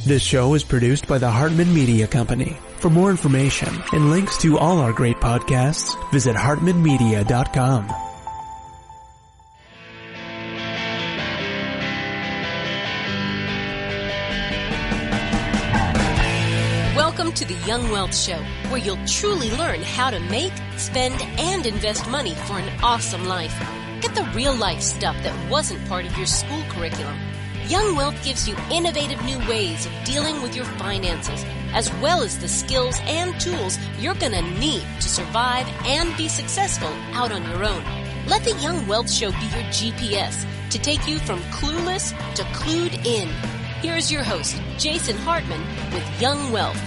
This show is produced by the Hartman Media Company. For more information and links to all our great podcasts, visit hartmanmedia.com. Welcome to the Young Wealth Show, where you'll truly learn how to make, spend, and invest money for an awesome life. Get the real life stuff that wasn't part of your school curriculum. Young Wealth gives you innovative new ways of dealing with your finances, as well as the skills and tools you're going to need to survive and be successful out on your own. Let the Young Wealth Show be your GPS to take you from clueless to clued in. Here's your host, Jason Hartman, with Young Wealth.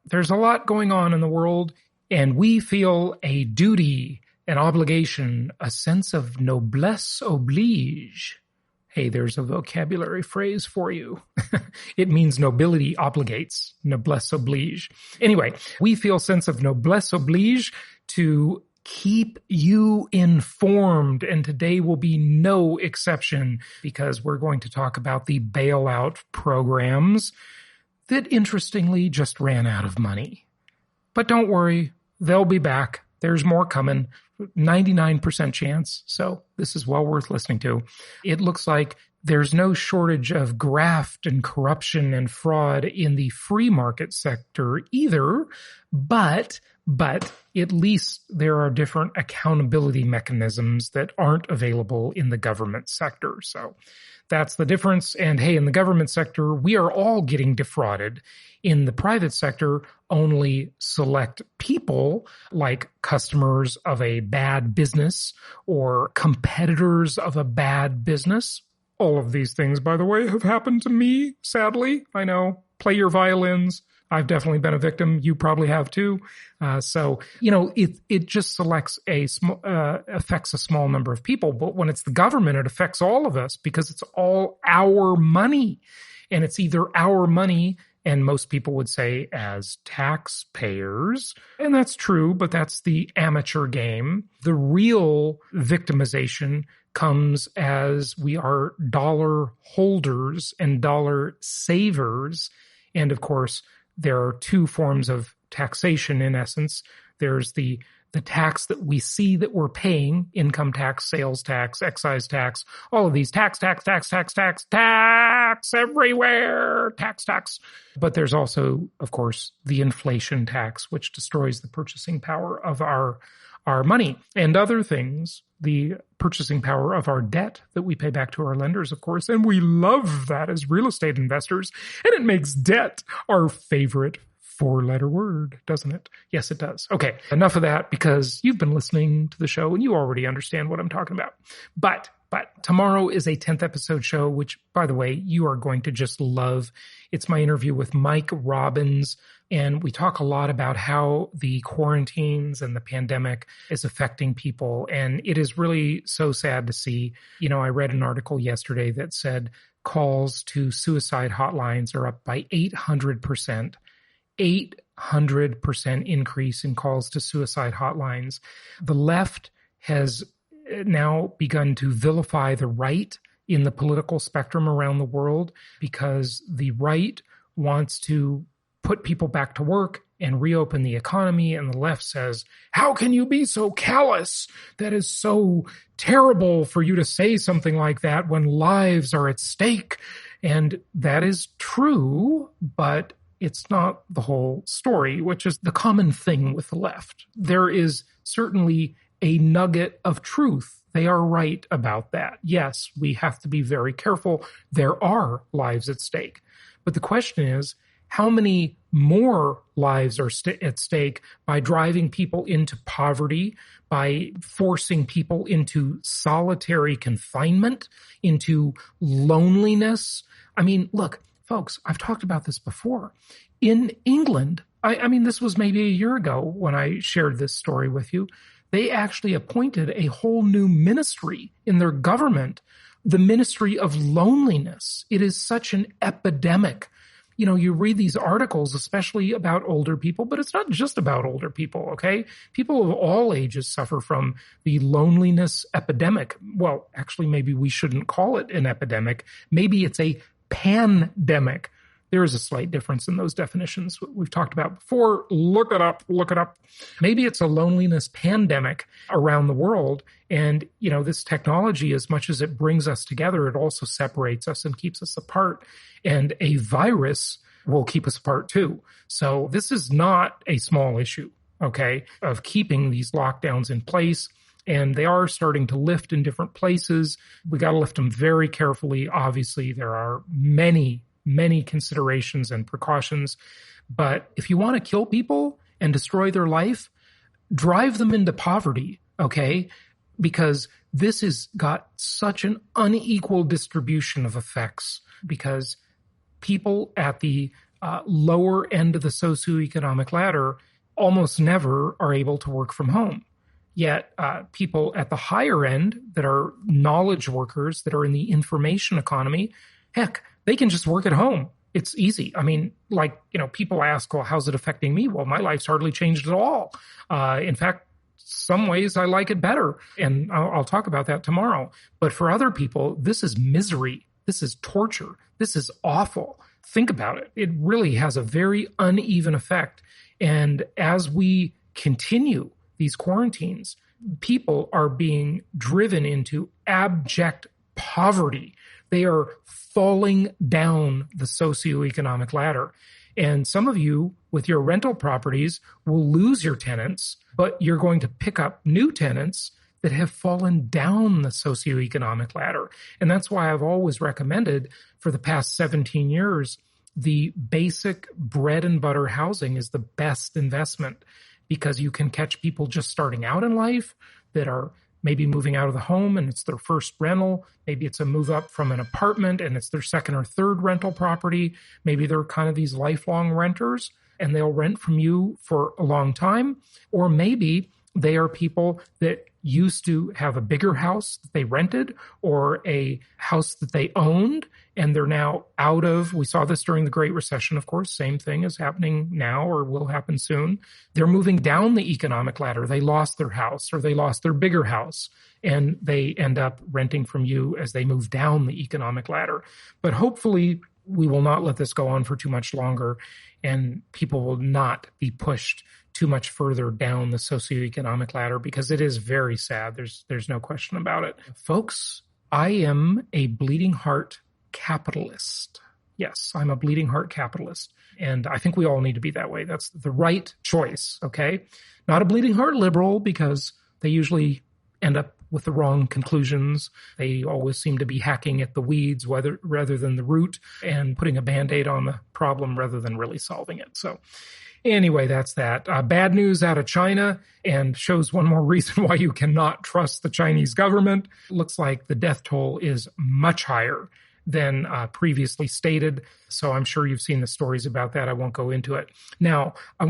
There's a lot going on in the world, and we feel a duty, an obligation, a sense of noblesse oblige. Hey, there's a vocabulary phrase for you. It means nobility obligates, noblesse oblige. Anyway, we feel sense of noblesse oblige to keep you informed, and today will be no exception because we're going to talk about the bailout programs that interestingly just ran out of money. But don't worry, they'll be back. There's more coming. 99% chance. So this is well worth listening to. It looks like there's no shortage of graft and corruption and fraud in the free market sector either, but at least there are different accountability mechanisms that aren't available in the government sector. So that's the difference. And hey, in the government sector, we are all getting defrauded. In the private sector, only select people like customers of a bad business or competitors of a bad business. All of these things, by the way, have happened to me, sadly. I know. Play your violins. I've definitely been a victim. You probably have too. So, it just selects affects a small number of people. But when it's the government, it affects all of us because it's all our money. And it's either our money, and most people would say as taxpayers. And that's true, but that's the amateur game. The real victimization comes as we are dollar holders and dollar savers. And of course, there are two forms of taxation in essence. There's the tax that we see that we're paying, income tax, sales tax, excise tax, all of these tax everywhere, tax. But there's also, of course, the inflation tax, which destroys the purchasing power of our money and other things, the purchasing power of our debt that we pay back to our lenders, of course. And we love that as real estate investors. And it makes debt our favorite four-letter word, doesn't it? Yes, it does. Okay, enough of that because you've been listening to the show and you already understand what I'm talking about. But tomorrow is a 10th episode show, which, by the way, you are going to just love. It's my interview with Mike Robbins, and we talk a lot about how the quarantines and the pandemic is affecting people. And it is really so sad to see. I read an article yesterday that said calls to suicide hotlines are up by 800%. 800% increase in calls to suicide hotlines. The left has now begun to vilify the right in the political spectrum around the world because the right wants to put people back to work and reopen the economy. And the left says, how can you be so callous? That is so terrible for you to say something like that when lives are at stake. And that is true, but it's not the whole story, which is the common thing with the left. There is certainly a nugget of truth. They are right about that. Yes, we have to be very careful. There are lives at stake. But the question is, how many more lives are at stake by driving people into poverty, by forcing people into solitary confinement, into loneliness? I mean, look, folks, I've talked about this before. In England, I mean, this was maybe a year ago when I shared this story with you. They actually appointed a whole new ministry in their government, the Ministry of Loneliness. It is such an epidemic you read these articles, especially about older people, but it's not just about older people, okay? People of all ages suffer from the loneliness epidemic. Well, actually, maybe we shouldn't call it an epidemic. Maybe it's a pandemic. There is a slight difference in those definitions we've talked about before. Look it up. Maybe it's a loneliness pandemic around the world. And, this technology, as much as it brings us together, it also separates us and keeps us apart. And a virus will keep us apart too. So this is not a small issue, okay, of keeping these lockdowns in place. And they are starting to lift in different places. We got to lift them very carefully. Obviously, there are many considerations and precautions. But if you want to kill people and destroy their life, drive them into poverty, okay? Because this has got such an unequal distribution of effects, because people at the lower end of the socioeconomic ladder almost never are able to work from home. Yet people at the higher end that are knowledge workers, that are in the information economy, heck, they can just work at home. It's easy. I mean, people ask, well, how's it affecting me? Well, my life's hardly changed at all. In fact, some ways I like it better. And I'll talk about that tomorrow. But for other people, this is misery. This is torture. This is awful. Think about it. It really has a very uneven effect. And as we continue these quarantines, people are being driven into abject poverty. They are falling down the socioeconomic ladder. And some of you with your rental properties will lose your tenants, but you're going to pick up new tenants that have fallen down the socioeconomic ladder. And that's why I've always recommended for the past 17 years, the basic bread and butter housing is the best investment, because you can catch people just starting out in life that are maybe moving out of the home and it's their first rental. Maybe it's a move up from an apartment and it's their second or third rental property. Maybe they're kind of these lifelong renters and they'll rent from you for a long time. Or maybe they are people that used to have a bigger house that they rented or a house that they owned, and they're now out of, we saw this during the Great Recession, of course, same thing is happening now or will happen soon. They're moving down the economic ladder. They lost their house or they lost their bigger house, and they end up renting from you as they move down the economic ladder. But hopefully we will not let this go on for too much longer, and people will not be pushed too much further down the socioeconomic ladder, because it is very sad. There's no question about it. Folks, I am a bleeding heart capitalist. Yes, I'm a bleeding heart capitalist. And I think we all need to be that way. That's the right choice, okay? Not a bleeding heart liberal, because they usually end up with the wrong conclusions. They always seem to be hacking at the weeds rather than the root, and putting a Band-Aid on the problem rather than really solving it. So anyway, that's that. Bad news out of China, and shows one more reason why you cannot trust the Chinese government. Looks like the death toll is much higher than previously stated. So I'm sure you've seen the stories about that. I won't go into it. Now, a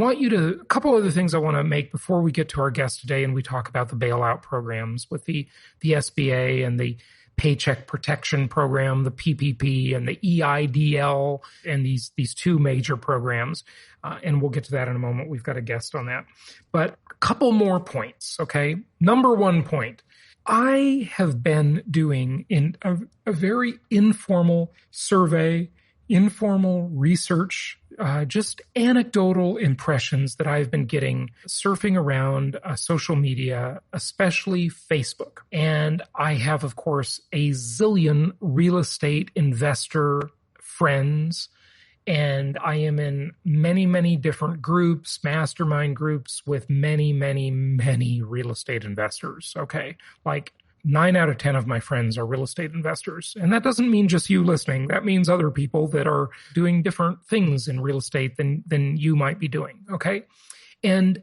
couple other things I want to make before we get to our guest today and we talk about the bailout programs with the SBA and the Paycheck Protection Program, the PPP and the EIDL, and these two major programs. And we'll get to that in a moment. We've got a guest on that. But a couple more points, okay? Number one point. I have been doing in a very informal survey, informal research, just anecdotal impressions that I've been getting surfing around social media, especially Facebook. And I have, of course, a zillion real estate investor friends, and I am in many, many different groups, mastermind groups with many, many, many real estate investors. Okay. Like 9 out of 10 of my friends are real estate investors. And that doesn't mean just you listening. That means other people that are doing different things in real estate than you might be doing. Okay. And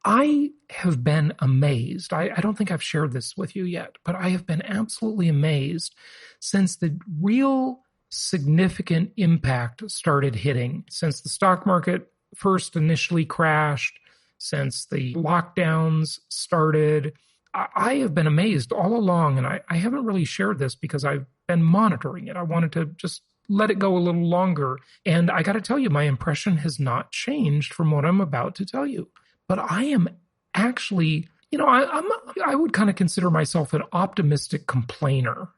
I have been amazed. I don't think I've shared this with you yet, but I have been absolutely amazed since the real significant impact started hitting, since the stock market first initially crashed, since the lockdowns started. I have been amazed all along, and I haven't really shared this because I've been monitoring it. I wanted to just let it go a little longer. And I got to tell you, my impression has not changed from what I'm about to tell you. But I am actually, I would kind of consider myself an optimistic complainer.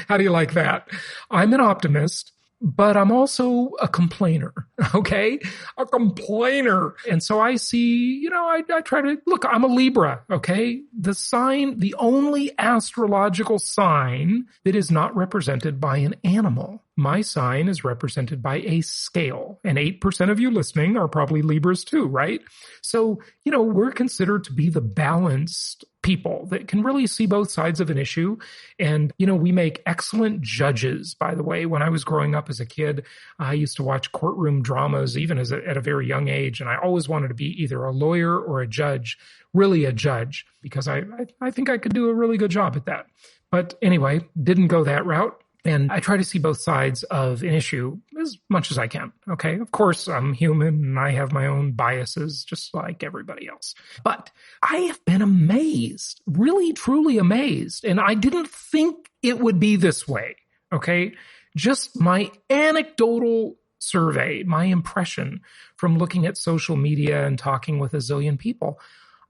How do you like that? I'm an optimist, but I'm also a complainer, okay? A complainer. And so I see, I try to, look, I'm a Libra, okay? The only astrological sign that is not represented by an animal. My sign is represented by a scale. And 8% of you listening are probably Libras too, right? So, we're considered to be the balanced people that can really see both sides of an issue. And, we make excellent judges, by the way. When I was growing up as a kid, I used to watch courtroom dramas, even at a very young age. And I always wanted to be either a lawyer or a judge, really a judge, because I think I could do a really good job at that. But anyway, didn't go that route. And I try to see both sides of an issue as much as I can. Okay. Of course, I'm human and I have my own biases, just like everybody else. But I have been amazed, really, truly amazed. And I didn't think it would be this way. Okay. Just my anecdotal survey, my impression from looking at social media and talking with a zillion people.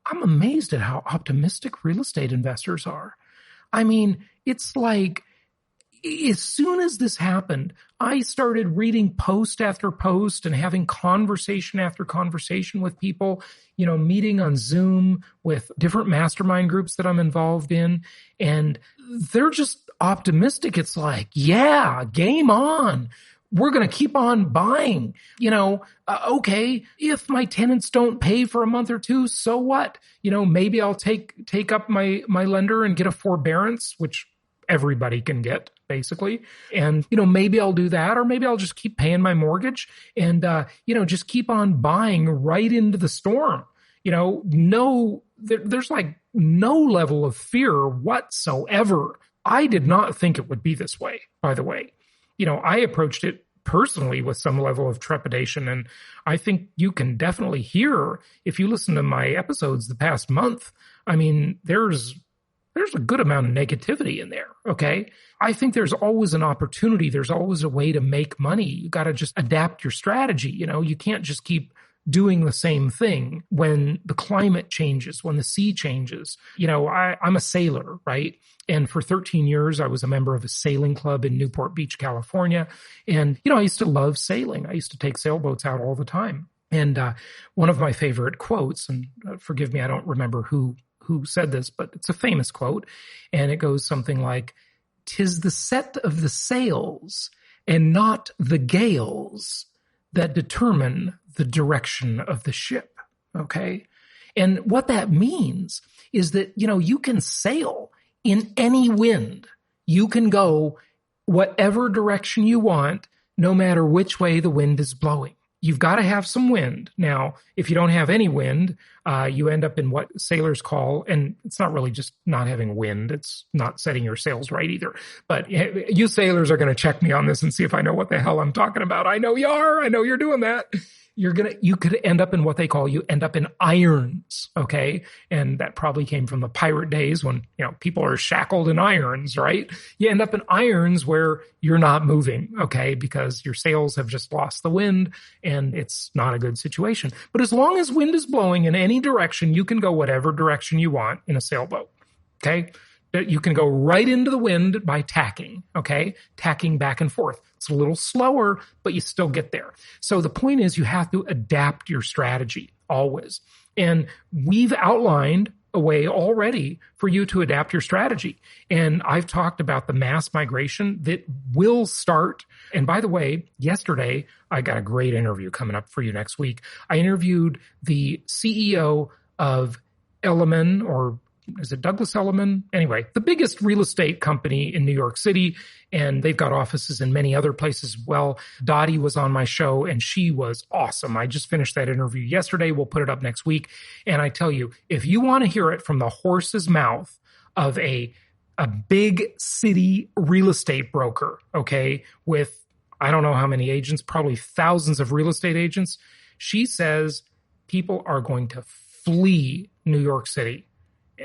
I'm amazed at how optimistic real estate investors are. I mean, it's like, as soon as this happened, I started reading post after post and having conversation after conversation with people, meeting on Zoom with different mastermind groups that I'm involved in. And they're just optimistic. It's like, yeah, game on. We're going to keep on buying, okay, if my tenants don't pay for a month or two, so what? Maybe I'll take up my lender and get a forbearance, which everybody can get, basically. And, maybe I'll do that, or maybe I'll just keep paying my mortgage and, just keep on buying right into the storm. There's like no level of fear whatsoever. I did not think it would be this way, by the way. I approached it personally with some level of trepidation. And I think you can definitely hear, if you listen to my episodes the past month, I mean, there's a good amount of negativity in there, okay? I think there's always an opportunity. There's always a way to make money. You got to just adapt your strategy. You can't just keep doing the same thing when the climate changes, when the sea changes. I'm a sailor, right? And for 13 years, I was a member of a sailing club in Newport Beach, California. And, I used to love sailing. I used to take sailboats out all the time. And one of my favorite quotes, and forgive me, I don't remember who said this, but it's a famous quote. And it goes something like, "'Tis the set of the sails and not the gales that determine the direction of the ship." Okay. And what that means is that, you can sail in any wind. You can go whatever direction you want, no matter which way the wind is blowing. You've got to have some wind. Now, if you don't have any wind, you end up in what sailors call, and it's not really just not having wind, it's not setting your sails right either. But you sailors are going to check me on this and see if I know what the hell I'm talking about. I know you are. I know you're doing that. You could end up in what they call, you end up in irons, okay? And that probably came from the pirate days when, people are shackled in irons, right? You end up in irons where you're not moving, okay? Because your sails have just lost the wind and it's not a good situation. But as long as wind is blowing in any direction, you can go whatever direction you want in a sailboat, okay? You can go right into the wind by tacking, okay? Tacking back and forth. It's a little slower, but you still get there. So the point is you have to adapt your strategy always. And we've outlined a way already for you to adapt your strategy. And I've talked about the mass migration that will start. And by the way, yesterday, I got a great interview coming up for you next week. I interviewed the CEO of Elliman, or is it Douglas Elliman? Anyway, the biggest real estate company in New York City, and they've got offices in many other places as well. Dottie was on my show, and she was awesome. I just finished that interview yesterday. We'll put it up next week. And I tell you, if you want to hear it from the horse's mouth of a big city real estate broker, okay, with I don't know how many agents, probably thousands of real estate agents, she says people are going to flee New York City.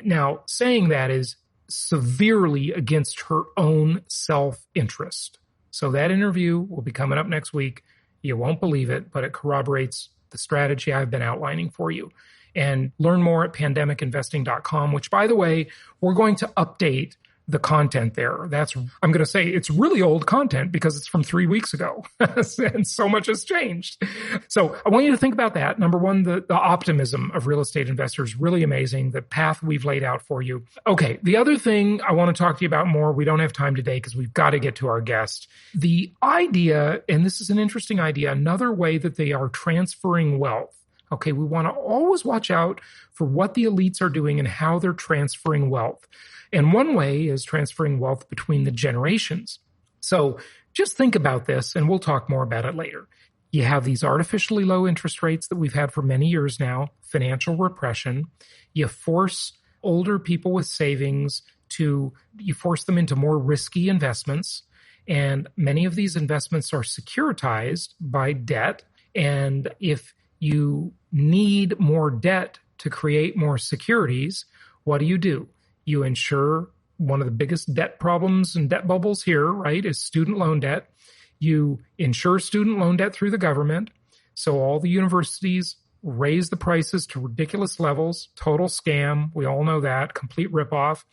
Now, saying that is severely against her own self-interest. So that interview will be coming up next week. You won't believe it, but it corroborates the strategy I've been outlining for you. And learn more at pandemicinvesting.com, which, by the way, we're going to update the content there. I'm going to say it's really old content because it's from 3 weeks ago and so much has changed. So I want you to think about that. Number one, the optimism of real estate investors, really amazing. The path we've laid out for you. Okay. The other thing I want to talk to you about more, we don't have time today because we've got to get to our guest. The idea, and this is an interesting idea, another way that they are transferring wealth. Okay. We want to always watch out for what the elites are doing and how they're transferring wealth. And one way is transferring wealth between the generations. So just think about this, and we'll talk more about it later. You have these artificially low interest rates that we've had for many years now, financial repression. You force older people with savings you force them into more risky investments. And many of these investments are securitized by debt. And if you need more debt to create more securities, what do? You insure. One of the biggest debt problems and debt bubbles here, right, is student loan debt. You insure student loan debt through the government. So all the universities raise the prices to ridiculous levels, total scam. We all know that, complete ripoff.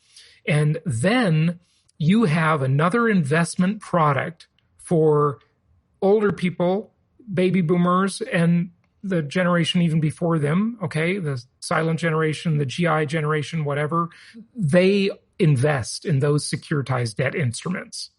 And then you have another investment product for older people, baby boomers, and the generation even before them, okay, the silent generation, the GI generation, whatever, they invest in those securitized debt instruments.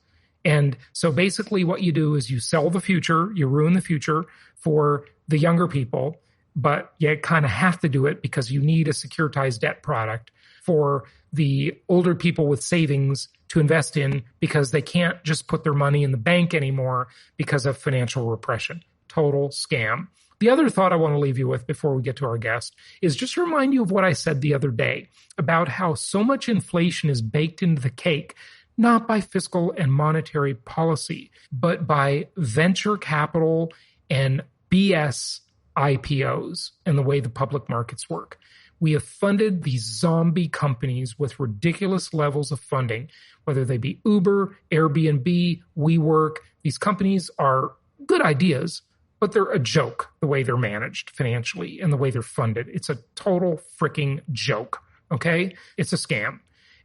And so basically what you do is you sell the future, you ruin the future for the younger people, but you kind of have to do it because you need a securitized debt product for the older people with savings to invest in because they can't just put their money in the bank anymore because of financial repression. Total scam. The other thought I want to leave you with before we get to our guest is just to remind you of what I said the other day about how so much inflation is baked into the cake, not by fiscal and monetary policy, but by venture capital and BS IPOs and the way the public markets work. We have funded these zombie companies with ridiculous levels of funding, whether they be Uber, Airbnb, WeWork. These companies are good ideas, but they're a joke the way they're managed financially and the way they're funded. It's a total freaking joke, okay? It's a scam.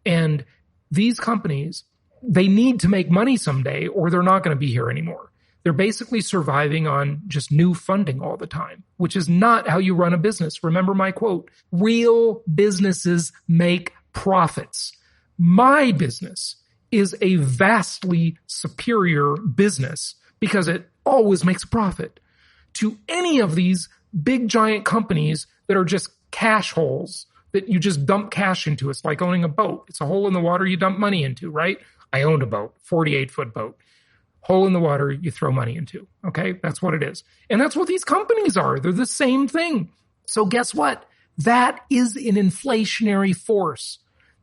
And these companies, they need to make money someday or they're not going to be here anymore. They're basically surviving on just new funding all the time, which is not how you run a business. Remember my quote, real businesses make profits. My business is a vastly superior business because it always makes a profit to any of these big giant companies that are just cash holes that you just dump cash into. It's like owning a boat. It's a hole in the water you dump money into, right? I owned a boat, 48-foot boat. Hole in the water you throw money into, okay? That's what it is. And that's what these companies are. They're the same thing. So guess what? That is an inflationary force.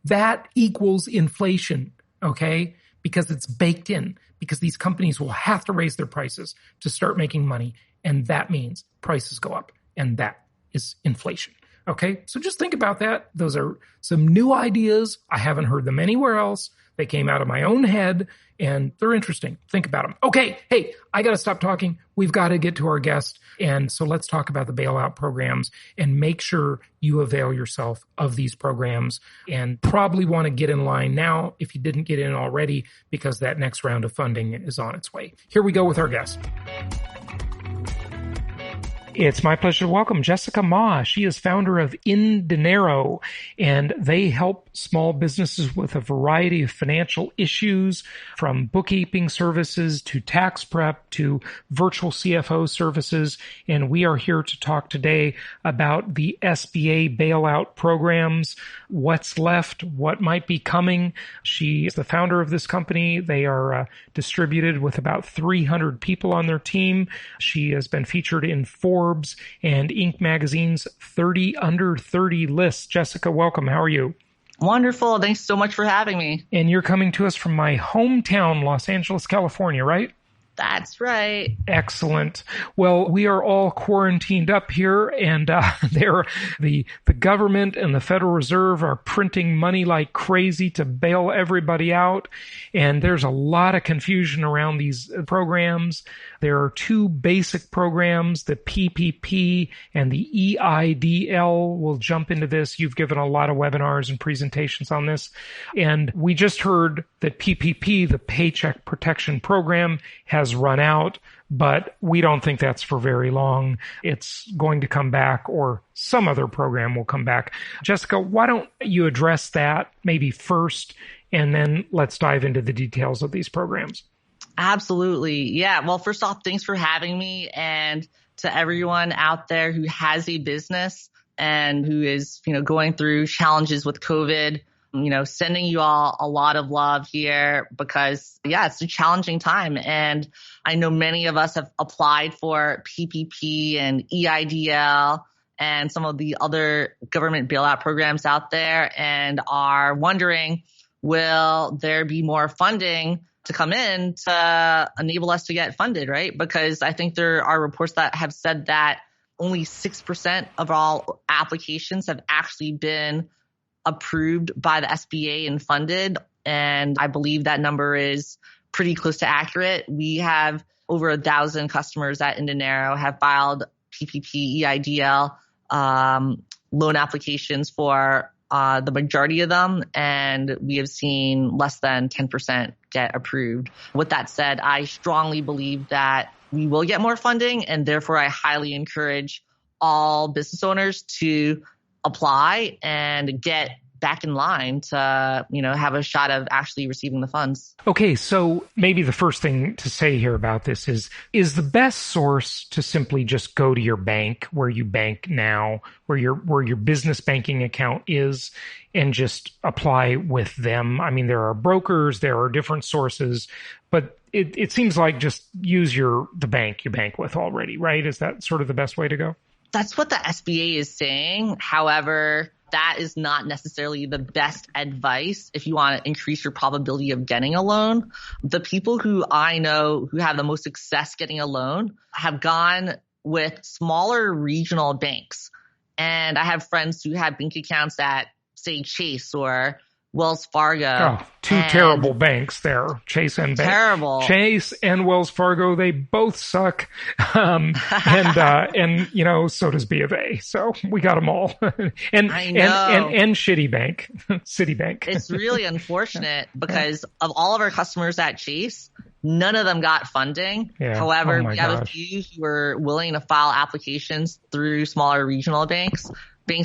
That equals inflation, okay? Because it's baked in. Because these companies will have to raise their prices to start making money. And that means prices go up. And that is inflation. Okay, so just think about that. Those are some new ideas. I haven't heard them anywhere else. They came out of my own head and they're interesting. Think about them. Okay, hey, I got to stop talking. We've got to get to our guest. And so let's talk about the bailout programs and make sure you avail yourself of these programs and probably want to get in line now if you didn't get in already because that next round of funding is on its way. Here we go with our guest. It's my pleasure to welcome Jessica Mah. She is founder of inDinero, and they help small businesses with a variety of financial issues, from bookkeeping services to tax prep to virtual CFO services. And we are here to talk today about the SBA bailout programs, what's left, what might be coming. She is the founder of this company. They are distributed with about 300 people on their team. She has been featured in Forbes and Inc. magazine's 30 Under 30 list. Jessica, welcome. How are you? Wonderful. Thanks so much for having me. And you're coming to us from my hometown, Los Angeles, California, right? That's right. Excellent. Well, we are all quarantined up here, and the government and the Federal Reserve are printing money like crazy to bail everybody out, and there's a lot of confusion around these programs. There are two basic programs, the PPP and the EIDL. We'll jump into this. You've given a lot of webinars and presentations on this, and we just heard that PPP, the Paycheck Protection Program, has run out, but we don't think that's for very long. It's going to come back, or some other program will come back. Jessica, why don't you address that maybe first, and then let's dive into the details of these programs. Absolutely. Yeah. Well, first off, thanks for having me, and to everyone out there who has a business and who is, going through challenges with COVID. Sending you all a lot of love here because, it's a challenging time. And I know many of us have applied for PPP and EIDL and some of the other government bailout programs out there and are wondering, will there be more funding to come in to enable us to get funded, right? Because I think there are reports that have said that only 6% of all applications have actually been approved by the SBA and funded. And I believe that number is pretty close to accurate. We have over 1,000 customers at inDinero have filed PPP, EIDL loan applications for the majority of them. And we have seen less than 10% get approved. With that said, I strongly believe that we will get more funding, and therefore I highly encourage all business owners to apply and get back in line to, have a shot of actually receiving the funds. Okay, so maybe the first thing to say here about this is the best source to simply just go to your bank where you bank now, where your business banking account is, and just apply with them. I mean, there are brokers, there are different sources, but it seems like just use the bank you bank with already, right? Is that sort of the best way to go? That's what the SBA is saying. However, that is not necessarily the best advice if you want to increase your probability of getting a loan. The people who I know who have the most success getting a loan have gone with smaller regional banks. And I have friends who have bank accounts at, say, Chase or Wells Fargo. Oh, two terrible banks there. Chase and Wells Fargo, they both suck. And so does B of A. So we got them all. and shitty bank, Citibank. It's really unfortunate because of all of our customers at Chase, none of them got funding. Yeah. However, we have a few who were willing to file applications through smaller regional banks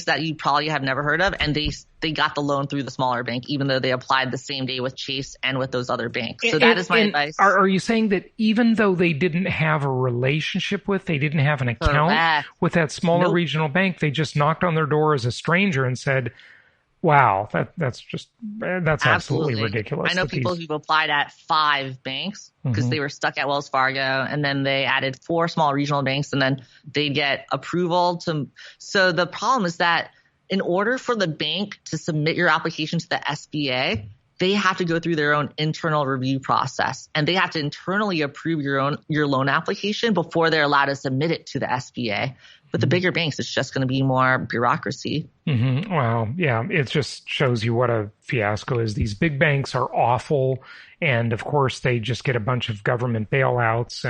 that you probably have never heard of, and they got the loan through the smaller bank, even though they applied the same day with Chase and with those other banks. So that is my advice. Are you saying that even though they didn't have a relationship they didn't have an account with that smaller regional bank, they just knocked on their door as a stranger and said, wow, that's absolutely ridiculous. I know people who've applied at 5 banks because they were stuck at Wells Fargo, and then they added 4 small regional banks, and then they get approval So the problem is that in order for the bank to submit your application to the SBA, they have to go through their own internal review process, and they have to internally approve your loan application before they're allowed to submit it to the SBA. With the bigger banks, it's just going to be more bureaucracy. Mm-hmm. Well, yeah, it just shows you what a fiasco is. These big banks are awful. And of course, they just get a bunch of government bailouts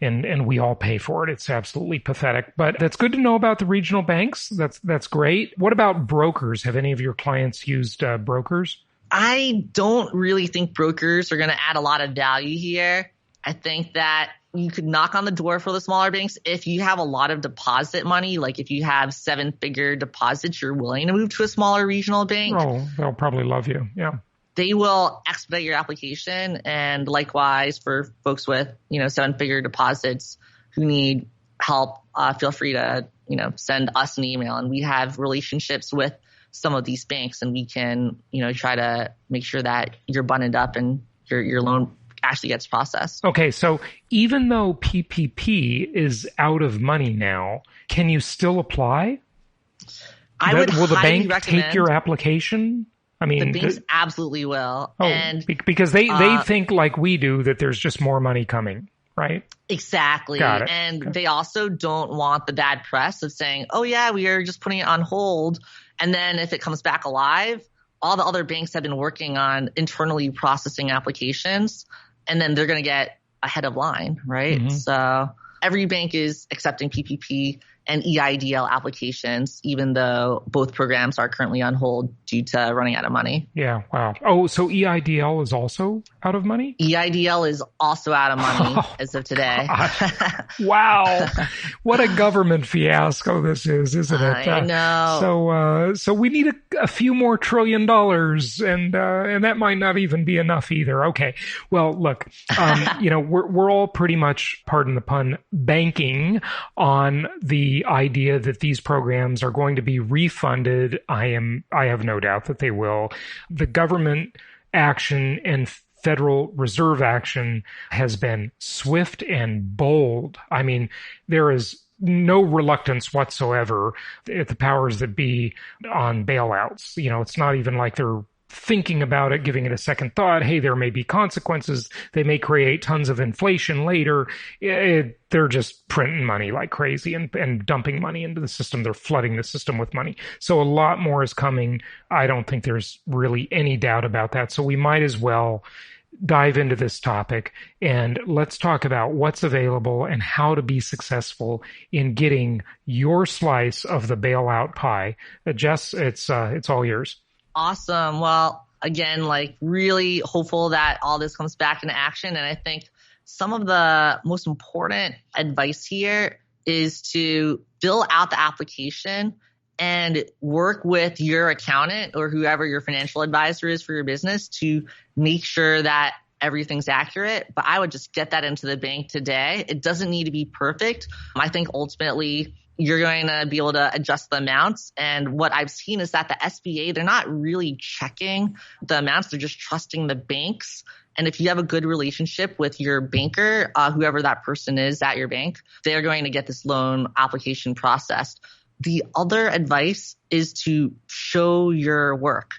and we all pay for it. It's absolutely pathetic. But that's good to know about the regional banks. That's great. What about brokers? Have any of your clients used brokers? I don't really think brokers are going to add a lot of value here. I think that you could knock on the door for the smaller banks if you have a lot of deposit money. Like if you have 7-figure deposits, you're willing to move to a smaller regional bank. Oh, they'll probably love you. Yeah. They will expedite your application. And likewise for folks with, 7-figure deposits who need help, feel free to, send us an email. And we have relationships with some of these banks, and we can, try to make sure that you're buttoned up and your loan actually gets processed. Okay, so even though PPP is out of money now, can you still apply? Will the bank take your application? I mean, the banks absolutely will. Oh, and because they think like we do that there's just more money coming. right? Exactly. Got it. And Okay. they also don't want the bad press of saying, oh yeah, we are just putting it on hold. And then if it comes back alive, all the other banks have been working on internally processing applications, and then they're going to get ahead of line, right? Mm-hmm. So every bank is accepting PPP and EIDL applications, even though both programs are currently on hold due to running out of money. Yeah. Wow. Oh, so EIDL is also out of money? EIDL is also out of money as of today. Wow. What a government fiasco this is, isn't it? I know. So we need a few more $1 trillion, and that might not even be enough either. Okay. Well, look, we're all pretty much, pardon the pun, banking on the idea that these programs are going to be refunded. I have no doubt that they will. The government action and Federal Reserve action has been swift and bold. I mean, there is no reluctance whatsoever at the powers that be on bailouts. It's not even like they're thinking about it, giving it a second thought. Hey, there may be consequences. They may create tons of inflation later. They're just printing money like crazy and dumping money into the system. They're flooding the system with money. So a lot more is coming. I don't think there's really any doubt about that. So we might as well dive into this topic, and let's talk about what's available and how to be successful in getting your slice of the bailout pie. Jess, it's all yours. Awesome. Well, again, really hopeful that all this comes back into action. And I think some of the most important advice here is to fill out the application and work with your accountant or whoever your financial advisor is for your business to make sure that everything's accurate. But I would just get that into the bank today. It doesn't need to be perfect. I think ultimately you're going to be able to adjust the amounts. And what I've seen is that the SBA, they're not really checking the amounts. They're just trusting the banks. And if you have a good relationship with your banker, whoever that person is at your bank, they're going to get this loan application processed. The other advice is to show your work.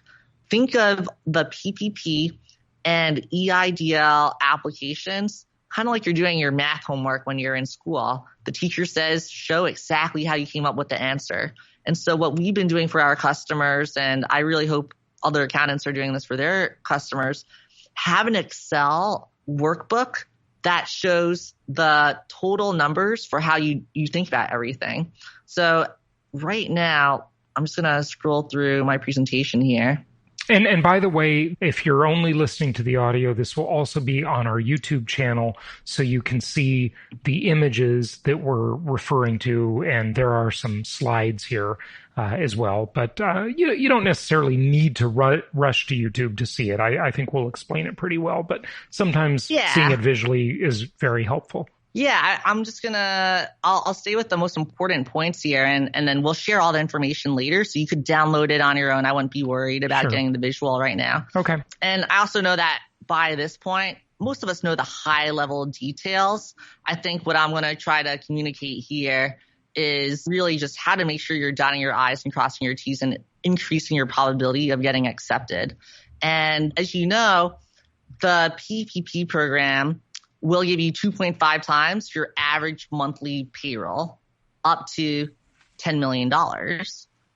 Think of the PPP and EIDL applications kind of like you're doing your math homework when you're in school. The teacher says, show exactly how you came up with the answer. And so what we've been doing for our customers, and I really hope other accountants are doing this for their customers, have an Excel workbook that shows the total numbers for how you think about everything. So right now, I'm just going to scroll through my presentation here. And by the way, if you're only listening to the audio, this will also be on our YouTube channel, so you can see the images that we're referring to, and there are some slides here as well. But you don't necessarily need to rush to YouTube to see it. I think we'll explain it pretty well, but sometimes seeing it visually is very helpful. Yeah, I'm just I'll stay with the most important points here, and then we'll share all the information later so you could download it on your own. I wouldn't be worried about getting the visual right now. Okay. And I also know that by this point, most of us know the high level details. I think what I'm going to try to communicate here is really just how to make sure you're dotting your I's and crossing your T's and increasing your probability of getting accepted. And as you know, the PPP program will give you 2.5 times your average monthly payroll, up to $10 million.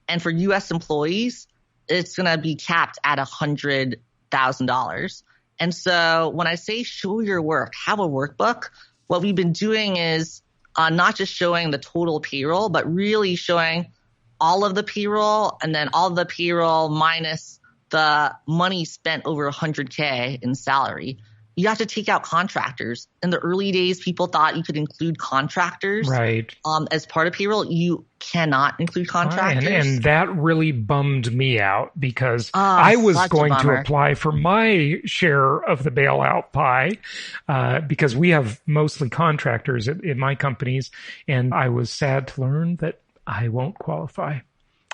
And for U.S. employees, it's going to be capped at $100,000. And so when I say show your work, have a workbook, what we've been doing is not just showing the total payroll, but really showing all of the payroll and then all of the payroll minus the money spent over $100K in salary. You have to take out contractors. In the early days, people thought you could include contractors as part of payroll. You cannot include contractors. And that really bummed me out because I was going to apply for my share of the bailout pie because we have mostly contractors in my companies. And I was sad to learn that I won't qualify.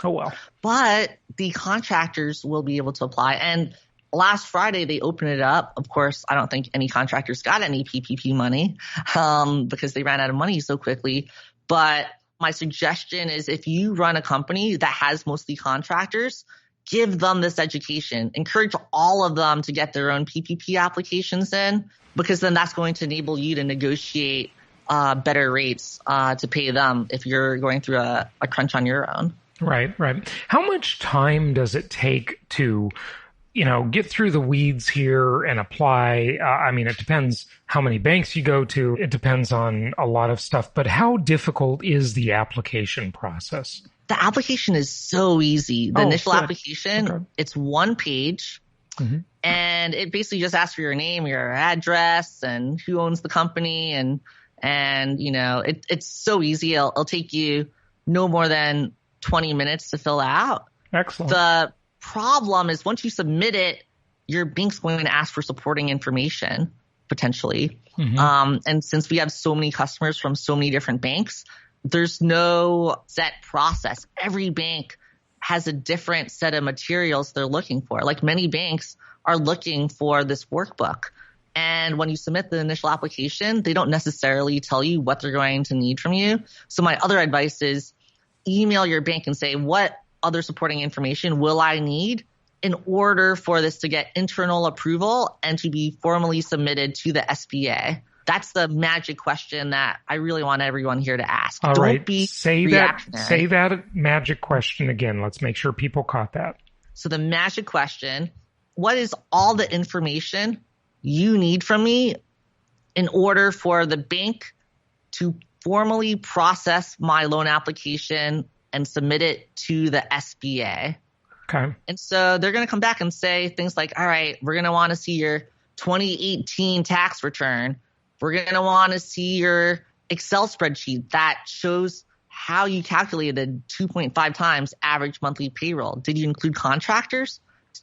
Oh, well. But the contractors will be able to apply. And last Friday, they opened it up. Of course, I don't think any contractors got any PPP money because they ran out of money so quickly. But my suggestion is if you run a company that has mostly contractors, give them this education. Encourage all of them to get their own PPP applications in, because then that's going to enable you to negotiate better rates to pay them if you're going through a crunch on your own. Right. How much time does it take to, get through the weeds here and apply? It depends how many banks you go to. It depends on a lot of stuff. But how difficult is the application process? The application is so easy. The initial application, It's one page. Mm-hmm. And it basically just asks for your name, your address, and who owns the company. And it's so easy. It'll take you no more than 20 minutes to fill out. Excellent. The problem is once you submit it, your bank's going to ask for supporting information potentially. Mm-hmm. And since we have so many customers from so many different banks, there's no set process. Every bank has a different set of materials they're looking for. Like many banks are looking for this workbook. And when you submit the initial application, they don't necessarily tell you what they're going to need from you. So my other advice is email your bank and say, what other supporting information will I need in order for this to get internal approval and to be formally submitted to the SBA? That's the magic question that I really want everyone here to ask. All Don't right. be say reactionary. that magic question again. Let's make sure people caught that. So the magic question, what is all the information you need from me in order for the bank to formally process my loan application and submit it to the SBA? Okay. And so they're going to come back and say things like, all right, we're going to want to see your 2018 tax return. We're going to want to see your Excel spreadsheet that shows how you calculated 2.5 times average monthly payroll. Did you include contractors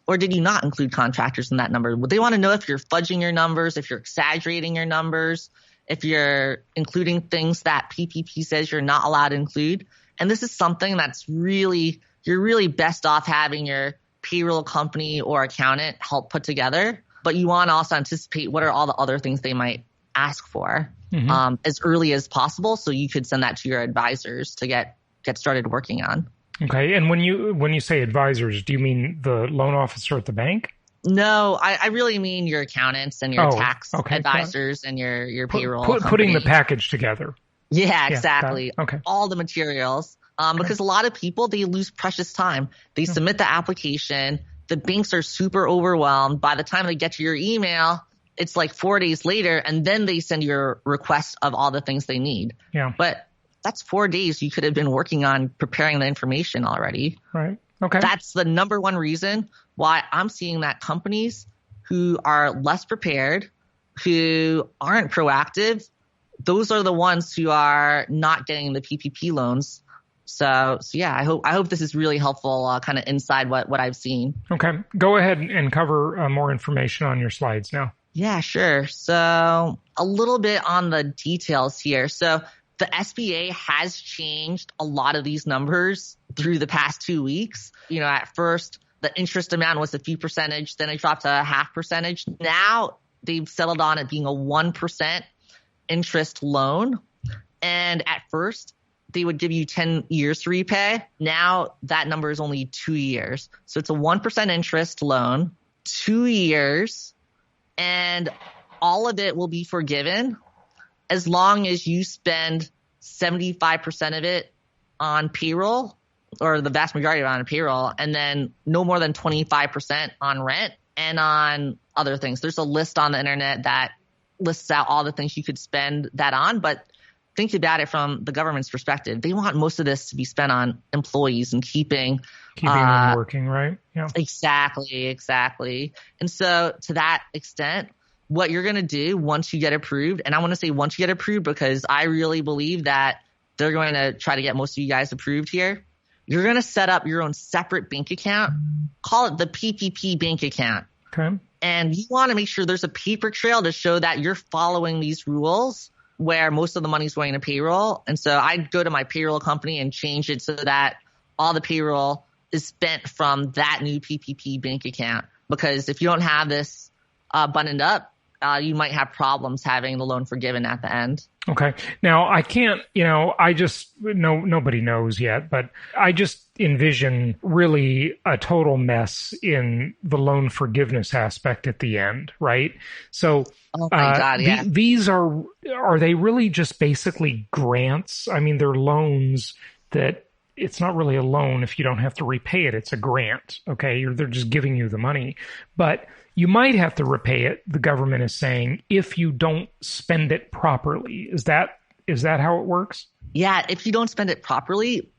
or did you not include contractors in that number? They want to know if you're fudging your numbers, if you're exaggerating your numbers, if you're including things that PPP says you're not allowed to include. And this is something that's you're really best off having your payroll company or accountant help put together. But you want to also anticipate what are all the other things they might ask for as early as possible, so you could send that to your advisors to get started working on. Okay. And when you say advisors, do you mean the loan officer at the bank? No, I really mean your accountants and your tax advisors and your payroll. Putting the package together. Yeah, exactly. Okay. All the materials. Because a lot of people, they lose precious time. They submit the application. The banks are super overwhelmed. By the time they get to your email, it's like 4 days later, and then they send you a request of all the things they need. Yeah. But that's 4 days you could have been working on preparing the information already. Right. Okay. That's the number one reason why I'm seeing that companies who are less prepared, who aren't proactive, those are the ones who are not getting the PPP loans. So yeah, I hope this is really helpful, kind of inside what I've seen. Okay. Go ahead and cover more information on your slides now. Yeah, sure. So a little bit on the details here. So the SBA has changed a lot of these numbers through the past 2 weeks. At first, the interest amount was a few percentage, then it dropped to a 0.5%. Now they've settled on it being a 1% interest loan. And at first, they would give you 10 years to repay. Now that number is only 2 years. So it's a 1% interest loan, 2 years, and all of it will be forgiven as long as you spend 75% of it on payroll, or the vast majority of it on payroll, and then no more than 25% on rent and on other things. There's a list on the internet that lists out all the things you could spend that on, but think about it from the government's perspective. They want most of this to be spent on employees and keeping them working, right? Yeah. Exactly. And so to that extent, what you're going to do once you get approved, and I want to say once you get approved because I really believe that they're going to try to get most of you guys approved here. You're going to set up your own separate bank account. Call it the PPP bank account. Okay. And you want to make sure there's a paper trail to show that you're following these rules where most of the money's going to payroll. And so I'd go to my payroll company and change it so that all the payroll is spent from that new PPP bank account. Because if you don't have this buttoned up, you might have problems having the loan forgiven at the end. Okay. Now I can't, nobody knows yet, but I just envision really a total mess in the loan forgiveness aspect at the end, right? So, oh my God, yeah. These are they really just basically grants? I mean, they're loans that it's not really a loan if you don't have to repay it. It's a grant. Okay. They're just giving you the money, but you might have to repay it, the government is saying, if you don't spend it properly. Is that how it works? Yeah, if you don't spend it properly.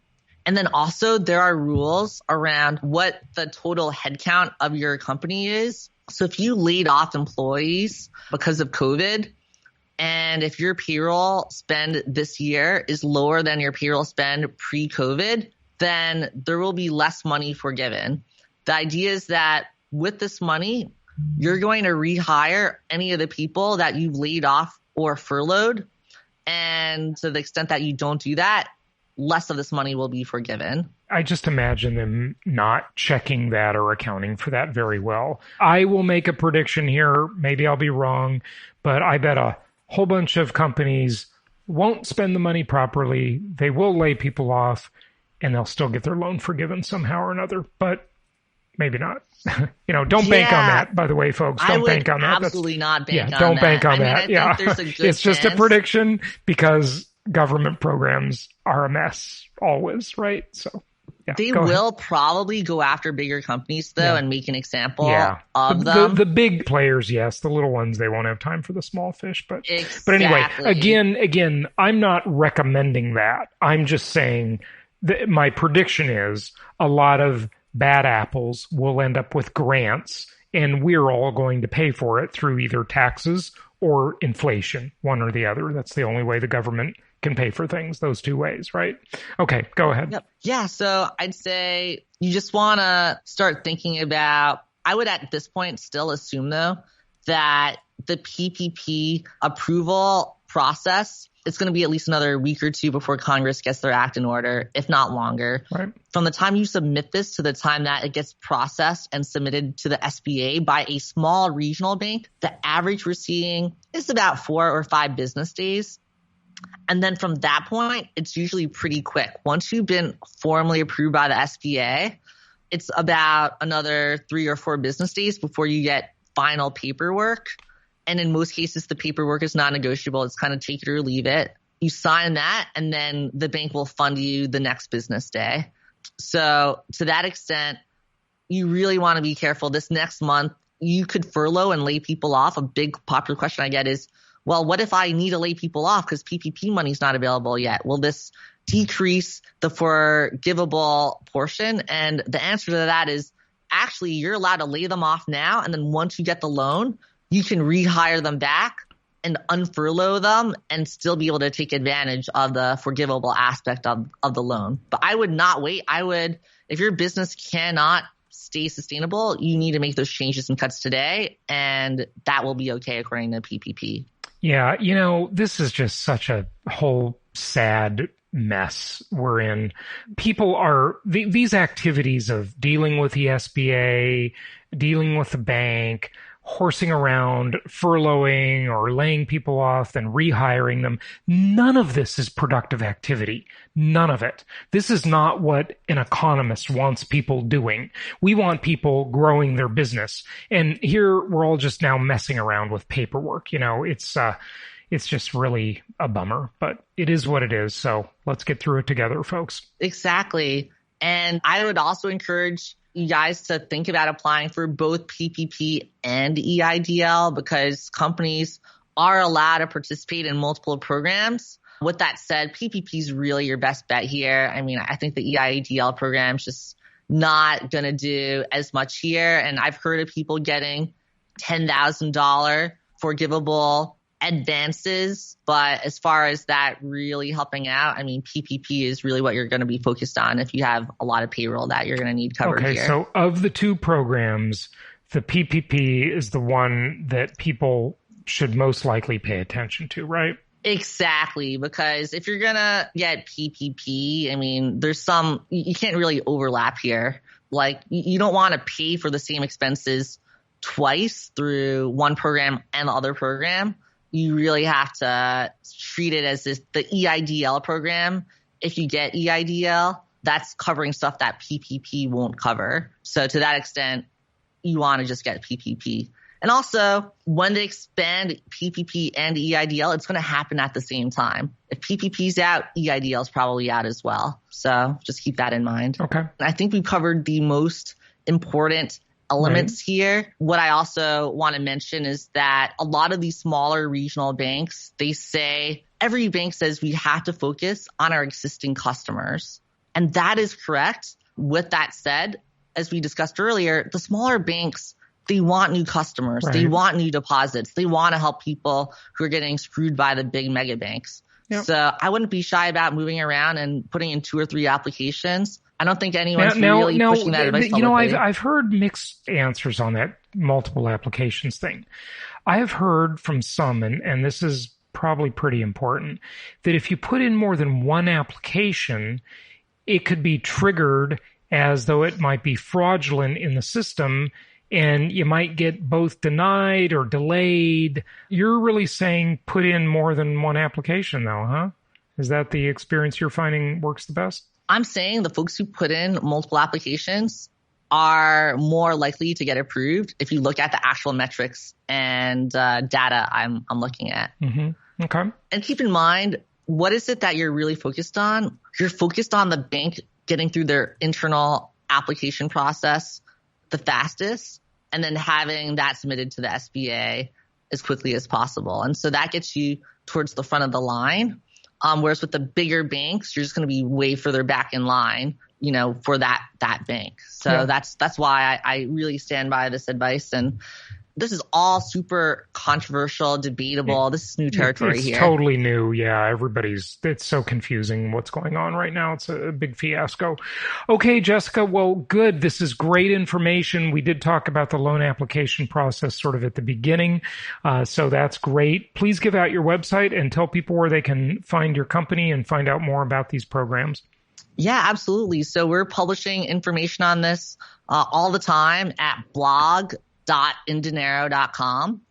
And then also there are rules around what the total headcount of your company is. So if you laid off employees because of COVID, and if your payroll spend this year is lower than your payroll spend pre-COVID, then there will be less money forgiven. The idea is that with this money, you're going to rehire any of the people that you've laid off or furloughed. And to the extent that you don't do that, less of this money will be forgiven. I just imagine them not checking that or accounting for that very well. I will make a prediction here. Maybe I'll be wrong, but I bet a whole bunch of companies won't spend the money properly. They will lay people off and they'll still get their loan forgiven somehow or another, but maybe not. Don't bank on that, by the way, folks. Don't bank on that. Absolutely not bank on that. Don't bank on that. I think there's a good it's just a prediction because government programs are a mess always, right? So they will probably go after bigger companies though and make an example of them. The big players, yes. The little ones, they won't have time for the small fish. But anyway, again, I'm not recommending that. I'm just saying that my prediction is a lot of bad apples will end up with grants, and we're all going to pay for it through either taxes or inflation, one or the other. That's the only way the government can pay for things, those two ways, right? Okay, go ahead. Yep. Yeah, so I'd say you just want to start thinking about, I would at this point still assume though, that the PPP approval process, it's going to be at least another week or two before Congress gets their act in order, if not longer. Right. From the time you submit this to the time that it gets processed and submitted to the SBA by a small regional bank, the average we're seeing is about 4 or 5 business days. And then from that point, it's usually pretty quick. Once you've been formally approved by the SBA, it's about another 3 or 4 business days before you get final paperwork. And in most cases, the paperwork is non-negotiable. It's kind of take it or leave it. You sign that, and then the bank will fund you the next business day. So to that extent, you really want to be careful. This next month, you could furlough and lay people off. A big popular question I get is, well, what if I need to lay people off because PPP money is not available yet? Will this decrease the forgivable portion? And the answer to that is actually you're allowed to lay them off now. And then once you get the loan, you can rehire them back and unfurlough them and still be able to take advantage of the forgivable aspect of the loan. But I would not wait. If your business cannot stay sustainable, you need to make those changes and cuts today, and that will be okay according to PPP. Yeah, this is just such a whole sad mess we're in. People are, these activities of dealing with the SBA, dealing with the bank, horsing around, furloughing or laying people off and rehiring them. None of this is productive activity. None of it. This is not what an economist wants people doing. We want people growing their business. And here we're all just now messing around with paperwork. It's just really a bummer, but it is what it is. So let's get through it together, folks. Exactly. And I would also encourage you guys to think about applying for both PPP and EIDL because companies are allowed to participate in multiple programs. With that said, PPP is really your best bet here. I mean, I think the EIDL program is just not going to do as much here. And I've heard of people getting $10,000 forgivable advances. But as far as that really helping out, I mean, PPP is really what you're going to be focused on if you have a lot of payroll that you're going to need covered here. Okay, so of the two programs, the PPP is the one that people should most likely pay attention to, right? Exactly, because if you're going to get PPP, I mean, you can't really overlap here. Like, you don't want to pay for the same expenses twice through one program and the other program, you really have to treat it as the EIDL program. If you get EIDL, that's covering stuff that PPP won't cover. So to that extent, you want to just get PPP. And also, when they expand PPP and EIDL, it's going to happen at the same time. If PPP's out, EIDL is probably out as well. So just keep that in mind. Okay. I think we've covered the most important elements here. What I also want to mention is that a lot of these smaller regional banks, every bank says we have to focus on our existing customers. And that is correct. With that said, as we discussed earlier, the smaller banks, they want new customers. Right. They want new deposits. They want to help people who are getting screwed by the big mega banks. Yep. So I wouldn't be shy about moving around and putting in 2 or 3 applications. I don't think anyone's really pushing that advice publicly. I've heard mixed answers on that multiple applications thing. I have heard from some, and this is probably pretty important, that if you put in more than one application, it could be triggered as though it might be fraudulent in the system, and you might get both denied or delayed. You're really saying put in more than one application though, huh? Is that the experience you're finding works the best? I'm saying the folks who put in multiple applications are more likely to get approved if you look at the actual metrics and data I'm looking at. Mm-hmm. Okay. And keep in mind, what is it that you're really focused on? You're focused on the bank getting through their internal application process the fastest and then having that submitted to the SBA as quickly as possible. And so that gets you towards the front of the line. Whereas with the bigger banks, you're just going to be way further back in line, for that bank. So that's why I really stand by this advice. And this is all super controversial, debatable. This is new territory here. It's totally new. Yeah, it's so confusing what's going on right now. It's a big fiasco. Okay, Jessica, well, good. This is great information. We did talk about the loan application process sort of at the beginning. So that's great. Please give out your website and tell people where they can find your company and find out more about these programs. Yeah, absolutely. So we're publishing information on this all the time at blog.inDinero.com.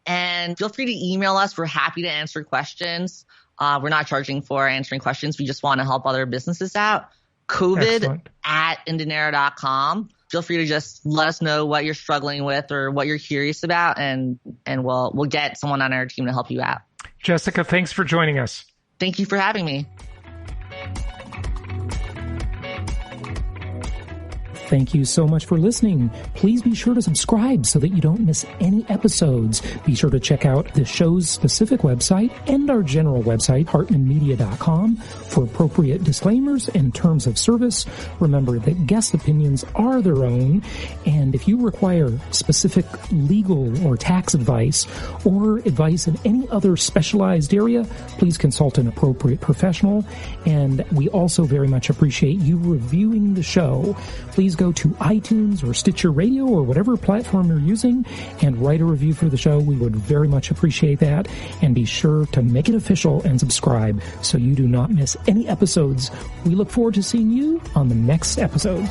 And feel free to email us. We're happy to answer questions. We're not charging for answering questions. We just want to help other businesses out. COVID@inDinero.com. Feel free to just let us know what you're struggling with or what you're curious about, and we'll get someone on our team to help you out. Jessica, thanks for joining us. Thank you for having me. Thank you so much for listening. Please be sure to subscribe so that you don't miss any episodes. Be sure to check out the show's specific website and our general website, hartmanmedia.com, for appropriate disclaimers and terms of service. Remember that guest opinions are their own, and if you require specific legal or tax advice or advice in any other specialized area, please consult an appropriate professional. And we also very much appreciate you reviewing the show. Please go to iTunes or Stitcher Radio or whatever platform you're using and write a review for the show. We would very much appreciate that. And be sure to make it official and subscribe so you do not miss any episodes. We look forward to seeing you on the next episode.